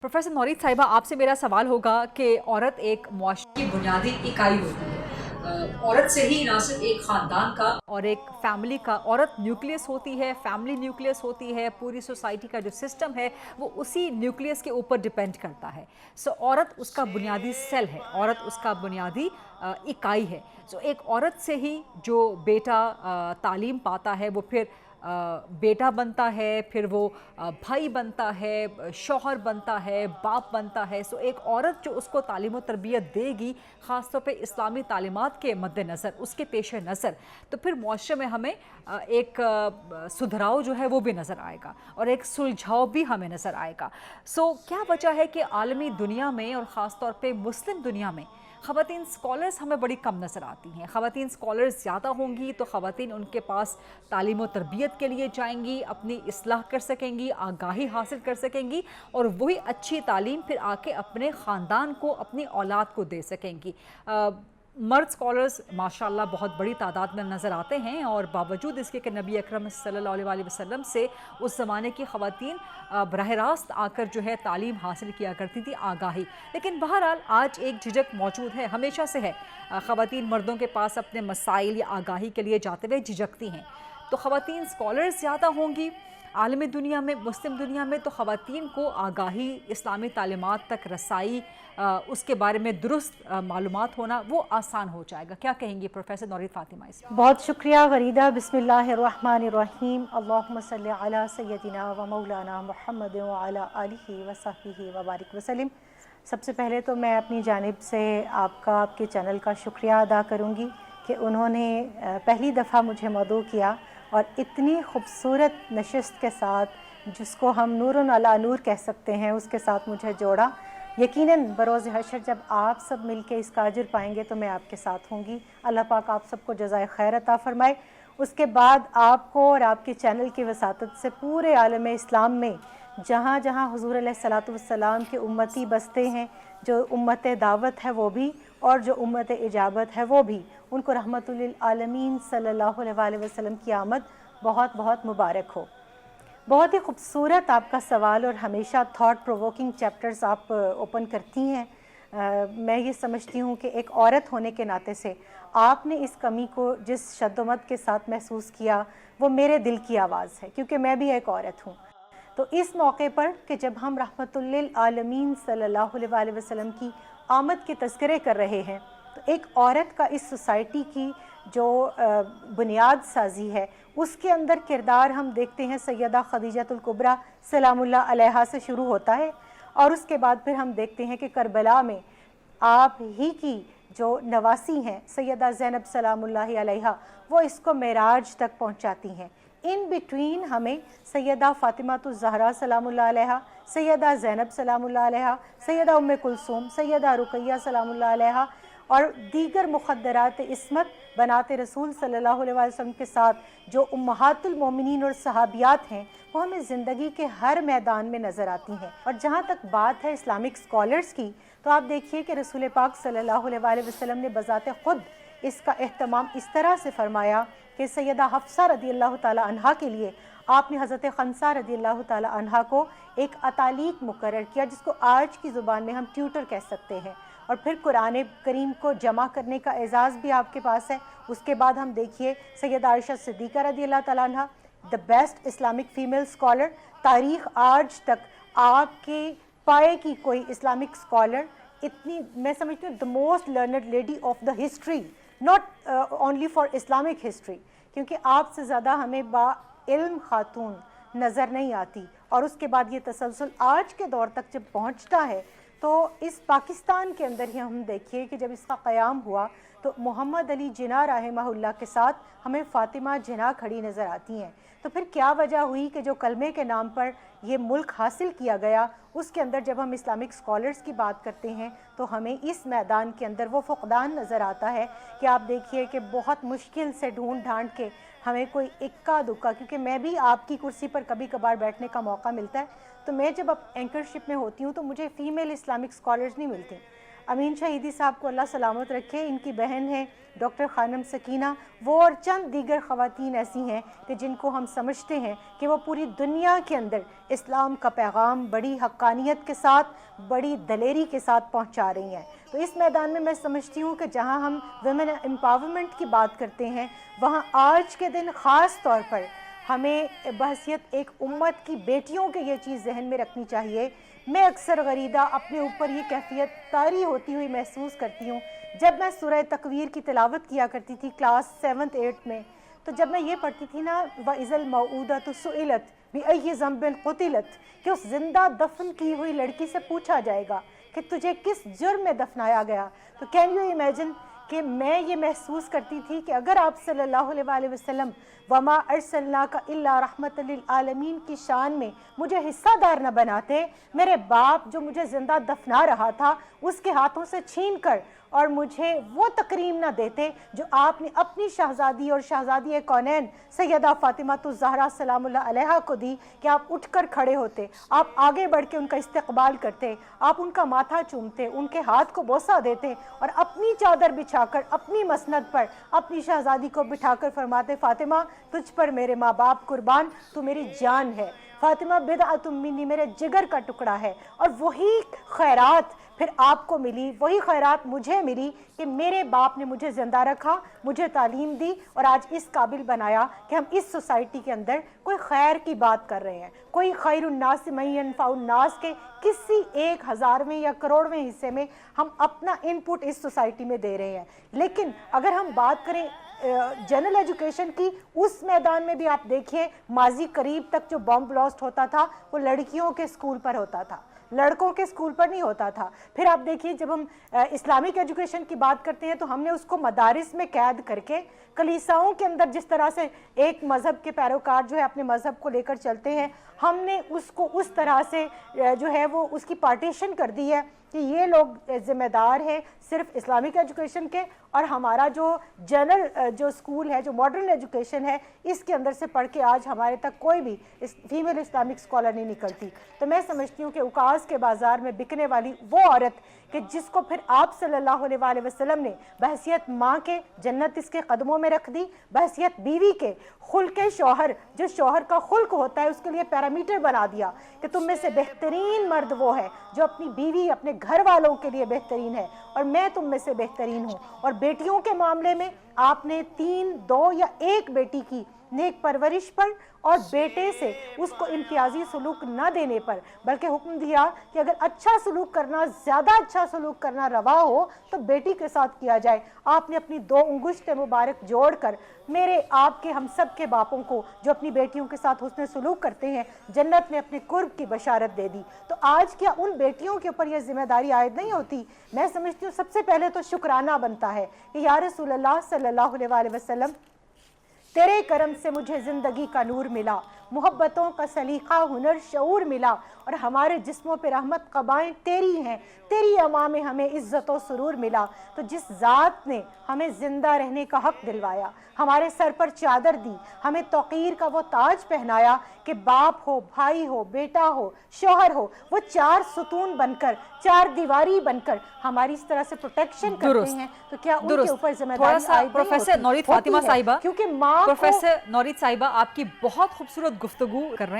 Professor नौरीद साहिबा, आपसे मेरा सवाल होगा कि औरत एक मुआशरे की बुनियादी इकाई होती है। औरत से ही ना सिर्फ एक ख़ानदान का और एक फैमिली का, औरत न्यूक्लियस होती है, फैमिली न्यूक्लियस होती है, पूरी सोसाइटी का जो सिस्टम है वो उसी न्यूक्लियस के ऊपर डिपेंड करता है। सो औरत उसका बुनियादी सेल है, औरत उसका बुनियादी इकाई है। सो एक औरत से ही जो बेटा तालीम पाता है वो फिर बेटा बनता है, फिर वो भाई बनता है, शौहर बनता है, बाप बनता है। सो एक औरत जो उसको तालीम और तरबियत देगी, ख़ास तौर पे इस्लामी तालीमात के मद्देनज़र, उसके पेश नज़र, तो फिर मुआशरे में हमें एक सुधराव जो है वो भी नज़र आएगा और एक सुलझाव भी हमें नज़र आएगा। सो क्या वजह है कि आलमी दुनिया में और ख़ास तौर पे मुस्लिम दुनिया में ख़वातीन स्कॉलर्स हमें बड़ी कम नज़र आती हैं? ख़वातीन स्कॉलर्स ज़्यादा होंगी तो ख़वातीन उनके पास तालीम और तरबियत के लिए जाएंगी, अपनी इस्लाह कर सकेंगी, आगाही हासिल कर सकेंगी और वही अच्छी तालीम फिर आके अपने ख़ानदान को, अपनी औलाद को दे सकेंगी। मर्द स्कॉलर्स माशाल्लाह बहुत बड़ी तादाद में नज़र आते हैं और बावजूद इसके कि नबी अकरम सल्लल्लाहु अलैहि वसल्लम से उस ज़माने की ख़वातीन बराह रास्त आकर जो है तालीम हासिल किया करती थी, आगाही। लेकिन बहरहाल आज एक झिझक मौजूद है, हमेशा से है। ख़वातीन मर्दों के पास अपने मसाइल या आगाही के लिए जाते हुए झिझकती हैं। तो ख़वातीन स्कॉलर्स ज़्यादा होंगी आलमी दुनिया में, मुस्लिम दुनिया में, तो ख़वातीन को आगाही, इस्लामी तालीमात तक रसाई, उसके बारे में दुरुस्त मालूमात होना वो आसान हो जाएगा। क्या कहेंगी प्रोफेसर नौरीद फ़ातिमा इस पर? बहुत शुक्रिया गरीदा। बिस्मिल्लाहिर्रहमानिर्रहीम। अल्लाहुम्मा सल्ली अला सय्यदिना व मौलाना मुहम्मद व अला आलिहि व सहबिहि व बारिक वसल्लम। सबसे पहले तो मैं अपनी जानिब से आपके चैनल का शुक्रिया अदा करूँगी कि उन्होंने पहली दफ़ा मुझे मदऊ किया और इतनी खूबसूरत नशिस्त के साथ, जिसको हम नूरुन अला नूर कह सकते हैं, उसके साथ मुझे जोड़ा। यकीनन बरोज़ हशर जब आप सब मिलके इसका अजर पाएंगे तो मैं आपके साथ होंगी। अल्लाह पाक आप सबको जज़ाए खैर अता फ़रमाए। उसके बाद आपको और आपके चैनल की वसातत से पूरे आलम इस्लाम में जहाँ जहाँ हुज़ूर अलैहिस्सलातु वस्सलाम के उम्मती बसते हैं, जो उम्मत दावत है वो भी और जो उम्मत इजाबत है वो भी, उनको रहमतुल लिल आलमीन सल्लल्लाहु अलैहि वसल्लम की आमद बहुत बहुत मुबारक हो। बहुत ही खूबसूरत आपका सवाल और हमेशा थॉट प्रोवोकिंग चैप्टर्स आप ओपन करती हैं। मैं ये समझती हूँ कि एक औरत होने के नाते से आपने इस कमी को जिस शद्दोमत के साथ महसूस किया वो मेरे दिल की आवाज़ है, क्योंकि मैं भी एक औरत हूँ। तो इस मौके पर कि जब हम रहमतुल लिल आलमीन सल्लल्लाहु अलैहि वसल्लम की आमद के तज़किरे कर रहे हैं, तो एक औरत का इस सोसाइटी की जो बुनियाद साजी है, उसके अंदर किरदार हम देखते हैं सैयदा खदीजतुल कुबरा सलामुल्लाह अलैहा से शुरू होता है और उसके बाद फिर हम देखते हैं कि करबला में आप ही की जो नवासी हैं सैयदा ज़ैनब सलामुल्लाह अलैहा, वो इसको मेराज तक पहुंचाती हैं। इन बिटवीन हमें सैयदा फ़ातिमातुज़ ज़हरा सलामुल्लाह अलैहा, सैयदा ज़ैनब सलामुल्लाह अलैहा, सैयदा उम्मे कुलसूम, सैयदा रुक़ैया सलामुल्लाह अलैहा और दीगर मुक़द्दरात इस्मत बनाते रसूल सल्लल्लाहु अलैहि वसल्लम के साथ जो उम्महातुल मोमिनीन और सहाबियात हैं, वो हमें ज़िंदगी के हर मैदान में नज़र आती हैं। और जहाँ तक बात है इस्लामिक स्कॉलर्स की, तो आप देखिए कि रसूल पाक सल्लल्लाहु अलैहि वसल्लम ने बज़ाते ख़ुद इसका एहतमाम इस तरह से फ़रमाया कि सैयदा हफ्सा रज़ियल्लाहु ताला अन्हा के लिए आपने हज़रत खंसा रज़ियल्लाहु ताला अन्हा को एक अतालीक मुकर्रर किया, जिसको आज की ज़ुबान में हम ट्यूटर कह सकते हैं। और फिर कुरान करीम को जमा करने का एजाज़ भी आपके पास है। उसके बाद हम देखिए सैयदा आयशा सिद्दीक़ा रज़ियल्लाहु ताला अन्हा, the best Islamic female scholar. तारीख़ आज तक आपके पाए की कोई इस्लामिक स्कॉलर इतनी, मैं समझती हूँ the most learned lady of the history, not only for Islamic history, क्योंकि आपसे ज़्यादा हमें बा इल्म खातून नज़र नहीं आती। और उसके बाद ये तसलसल आज के दौर तक जब पहुँचता है, तो इस पाकिस्तान के अंदर ही हम देखिए कि जब इसका क़याम हुआ तो मोहम्मद अली जिन्ना रहमहुल्लाह के साथ हमें फ़ातिमा जिन्ना खड़ी नज़र आती हैं। तो फिर क्या वजह हुई कि जो कलमे के नाम पर ये मुल्क हासिल किया गया, उसके अंदर जब हम इस्लामिक स्कॉलर्स की बात करते हैं तो हमें इस मैदान के अंदर वो फ़ुक़दान नज़र आता है कि आप देखिए कि बहुत मुश्किल से ढूंढ ढांढ के हमें कोई इक्का दुक्का, क्योंकि मैं भी आपकी कुर्सी पर कभी कभार बैठने का मौका मिलता है, तो मैं जब अब एंकरशिप में होती हूँ तो मुझे फ़ीमेल इस्लामिक स्कॉलर्स नहीं मिलती। امین شہیدی صاحب کو اللہ سلامت رکھے، ان کی بہن ہے ڈاکٹر خانم سکینہ، وہ اور چند دیگر خواتین ایسی ہیں کہ جن کو ہم سمجھتے ہیں کہ وہ پوری دنیا کے اندر اسلام کا پیغام بڑی حقانیت کے ساتھ، بڑی دلیری کے ساتھ پہنچا رہی ہیں۔ تو اس میدان میں سمجھتی ہوں کہ جہاں ہم ویمن امپاورمنٹ کی بات کرتے ہیں، وہاں آج کے دن خاص طور پر ہمیں بحیثیت ایک امت کی بیٹیوں کے یہ چیز ذہن میں رکھنی چاہیے۔ میں اکثر غریدہ اپنے اوپر یہ کیفیت طاری ہوتی ہوئی محسوس کرتی ہوں جب میں سورہ تکویر کی تلاوت کیا کرتی تھی کلاس 7th 8th میں، تو جب میں یہ پڑھتی تھی نا وَإِذَا الْمَوْءُودَةُ سُئِلَتْ بِأَيِّ ذَنبٍ قُتِلَتْ، کہ اس زندہ دفن کی ہوئی لڑکی سے پوچھا جائے گا کہ تجھے کس جرم میں دفنایا گیا، تو کین یو امیجن کہ میں یہ محسوس کرتی تھی کہ اگر آپ صلی اللہ علیہ وآلہ وسلم وما ارسلناک الا رحمت للعالمین کی شان میں مجھے حصہ دار نہ بناتے، میرے باپ جو مجھے زندہ دفنا رہا تھا اس کے ہاتھوں سے چھین کر اور مجھے وہ تکریم نہ دیتے جو آپ نے اپنی شہزادی اور شہزادی کونین سیدہ فاطمہ الزہرا سلام اللہ علیہا کو دی، کہ آپ اٹھ کر کھڑے ہوتے، آپ آگے بڑھ کے ان کا استقبال کرتے، آپ ان کا ماتھا چومتے، ان کے ہاتھ کو بوسہ دیتے اور اپنی چادر بچھا کر اپنی مسند پر اپنی شہزادی کو بٹھا کر فرماتے فاطمہ تجھ پر میرے ماں باپ قربان، تو میری جان ہے، فاطمہ بضعۃ منی، میرے جگر کا ٹکڑا ہے۔ اور وہی خیرات پھر آپ کو ملی، وہی خیرات مجھے ملی کہ میرے باپ نے مجھے زندہ رکھا، مجھے تعلیم دی اور آج اس قابل بنایا کہ ہم اس سوسائٹی کے اندر کوئی خیر کی بات کر رہے ہیں، کوئی خیر الناس من ینفع الناس کے کسی 1000ویں یا کروڑویں حصے میں ہم اپنا ان پٹ اس سوسائٹی میں دے رہے ہیں۔ لیکن اگر ہم بات کریں جنرل ایجوکیشن کی، اس میدان میں بھی آپ دیکھیے ماضی قریب تک جو بم بلاسٹ ہوتا تھا وہ لڑکیوں کے اسکول پر ہوتا تھا، لڑکوں کے اسکول پر نہیں ہوتا تھا۔ پھر آپ دیکھیے جب ہم اسلامک ایجوکیشن کی بات کرتے ہیں تو ہم نے اس کو مدارس میں قید کر کے کلیساؤں کے اندر جس طرح سے ایک مذہب کے پیروکار جو ہے اپنے مذہب کو لے کر چلتے ہیں، ہم نے اس کو اس طرح سے جو ہے وہ اس کی پارٹیشن کر دی ہے کہ یہ لوگ ذمہ دار ہیں صرف اسلامک ایجوکیشن کے، اور ہمارا جو جنرل جو اسکول ہے، جو ماڈرن ایجوکیشن ہے، اس کے اندر سے پڑھ کے آج ہمارے تک کوئی بھی فیمیل اسلامک اسکالر نہیں نکلتی۔ تو میں سمجھتی ہوں کہ اوقاز کے بازار میں بکنے والی وہ عورت کہ جس کو پھر آپ صلی اللہ علیہ وآلہ وسلم نے بحیثیت ماں کے جنت اس کے قدموں میں رکھ دی، بحیثیت بیوی کے خلق شوہر، جو شوہر کا خلق ہوتا ہے اس کے لیے پیرامیٹر بنا دیا کہ تم میں سے بہترین مرد وہ ہے جو اپنی بیوی اپنے گھر والوں کے لیے بہترین ہے، اور میں تم میں سے بہترین ہوں۔ اور بیٹیوں کے معاملے میں آپ نے 3، 2 یا 1 بیٹی کی نیک پرورش پر اور بیٹے سے اس کو امتیازی سلوک نہ دینے پر، بلکہ حکم دیا کہ اگر اچھا سلوک کرنا، زیادہ اچھا سلوک کرنا روا ہو تو بیٹی کے ساتھ کیا جائے۔ آپ نے اپنی 2 انگشت مبارک جوڑ کر میرے آپ کے ہم سب کے باپوں کو جو اپنی بیٹیوں کے ساتھ حسن سلوک کرتے ہیں جنت میں اپنے قرب کی بشارت دے دی۔ تو آج کیا ان بیٹیوں کے اوپر یہ ذمہ داری عائد نہیں ہوتی؟ میں سمجھتی ہوں سب سے پہلے تو شکرانہ بنتا ہے کہ یا رسول اللہ صلی اللہ علیہ وآلہ وسلم تیرے کرم سے مجھے زندگی کا نور ملا، محبتوں کا سلیقہ، ہنر، شعور ملا، اور ہمارے جسموں پہ رحمت قبائیں تیری ہیں، تیری اما میں ہمیں عزت و سرور ملا۔ تو جس ذات نے ہمیں زندہ رہنے کا حق دلوایا، ہمارے سر پر چادر دی، ہمیں توقیر کا وہ تاج پہنایا کہ باپ ہو، بھائی ہو، بیٹا ہو، شوہر ہو، وہ 4 ستون بن کر، 4 دیواری بن کر ہماری اس طرح سے پروٹیکشن کرتے ہیں، تو کیا ان کے اوپر ذمہ داری عائد نہیں پروفیسر نورید فاطمہ صاحبہ، کیونکہ ماں پروفیسر نورید صاحبہ آپ کی بہت خوبصورت گفتگو کر رہے ہیں۔